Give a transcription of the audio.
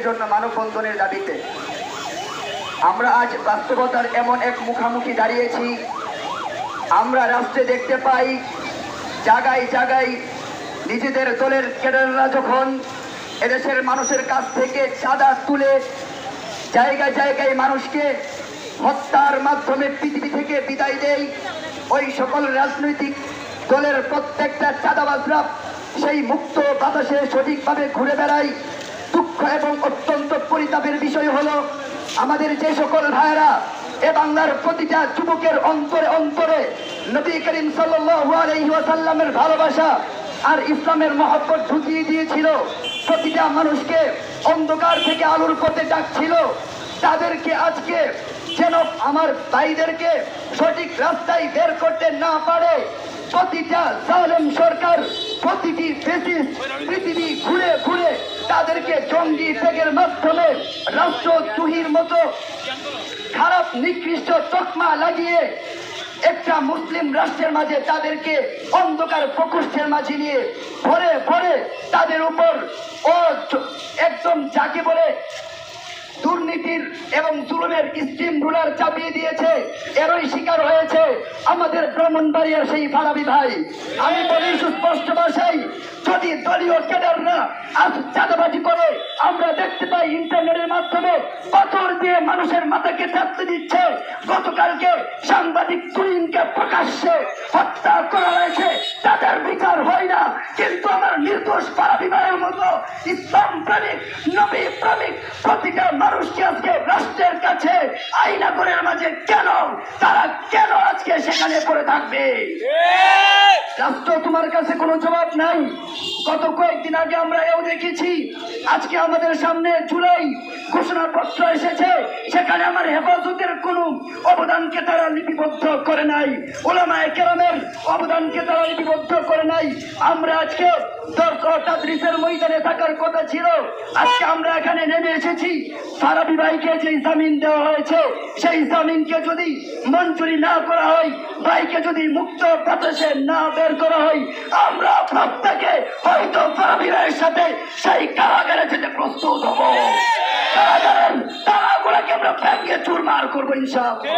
জন্য মানববন্ধনের দাবিতে আমরা আজ বাস্তবতার এমন এক মুখোমুখি দাঁড়িয়েছি। আমরা রাষ্ট্রে দেখতে পাই জায়গায় জায়গায় নিজেদের দলের ক্যাডাররা যখন এদেশের মানুষের কাছ থেকে চাঁদা তুলে জায়গায় জায়গায় মানুষকে হত্যার মাধ্যমে পৃথিবী থেকে বিদায় দেয়, ওই সকল রাজনৈতিক দলের প্রত্যেকটা চাঁদাবাজরা সেই মুক্ত বাতাসে সঠিকভাবে ঘুরে বেড়ায়। দুঃখ এবং অত্যন্ত পরিতাপের বিষয় হলো আমাদের যে সকল ভাইয়েরা এ বাংলার প্রতিটা যুবকের অন্তরে অন্তরে নবী করিম সাল্লাল্লাহু আলাইহি ওয়াসাল্লামের ভালোবাসা আর ইসলামের মহব্বত ঢুকিয়ে দিয়েছিল, প্রতিটা মানুষকে অন্ধকার থেকে আলোর পথে ডাকছিল, তাদেরকে আজকে যেন আমার ভাইদেরকে সঠিক রাস্তায় বের করতে না পারে প্রতিটা জালেম সরকার, প্রতিটি ফ্যাসিস্ট পৃথিবী ঘুরে ঘুরে তাদেরকে জঙ্গি ত্যাগের মাধ্যমে রাষ্ট্রদ্রোহীর মতো খারাপ নিকৃষ্ট তকমা লাগিয়ে একটা মুসলিম রাষ্ট্রের মাঝে তাদেরকে অন্ধকার প্রকোষ্ঠের মাঝে নিয়ে ভরে ভরে তাদের উপর একদম যাকে বলে দুর্নীতির এবং জুলুমের স্টিম রুলার চাপিয়ে দিয়েছে। এরই শিকার হয়েছে আমাদের ব্রাহ্মণবাড়িয়ার সেই ফারাবি ভাই। আমি বলি সুস্পষ্ট ভাষায়, যদি দলীয় ক্যাডাররা আজ চাঁদাবাজি করে, আমরা দেখতে পাই ইন্টারনেটের মাধ্যমে পাথর দিয়ে মানুষের মাথাকে চাপতে দিচ্ছে। গতকালকে সাংবাদিক তুহিনকে প্রকাশ্যে হত্যা করা হয়েছে, তাদের বিচার হয় না। কিন্তু আমার নির্দোষ ফারাবি ভাইয়ের মতো ইসলাম প্রেমিক নবী প্রেমিক প্রতিটা মানুষকে আজকে রাষ্ট্রের কাছে আইনাগরের মাঝে তারা কেন আজকে সেখানে পড়ে থাকবে? রাষ্ট্র তোমার কাছে কোনো জবাব নাই। গত কয়েকদিন আগে আমরা এও দেখেছি, আজকে আমাদের সামনে জুলাই ঘোষণাপত্র এসেছে, সেখানে আমার হেফাজতের কোনো অবদানকে তারা লিপিবদ্ধ করে নাই, উলামায়ে কেরামের অবদানকে তারা লিপিবদ্ধ করে নাই। আমরা আজকে তাদরিসের ময়দানে থাকার কথা ছিল, আজকে আমরা এখানে নেমে এসেছি। ফারাবি ভাইকে যে জামিন দেওয়া হয়েছে, সেই জামিনকে যদি মঞ্জুরি না করা হয়, ভাইকে যদি মুক্ত বাতাসে না বের করা হয়, আমরা প্রত্যেকে হয়তো ফারাবি ভাইয়ের সাথে সেই কারাগারে যেতে প্রস্তুত হব। কারাগারের তালাগুলোকে আমরা ভেঙে চুরমার করবো ইনশাআল্লাহ।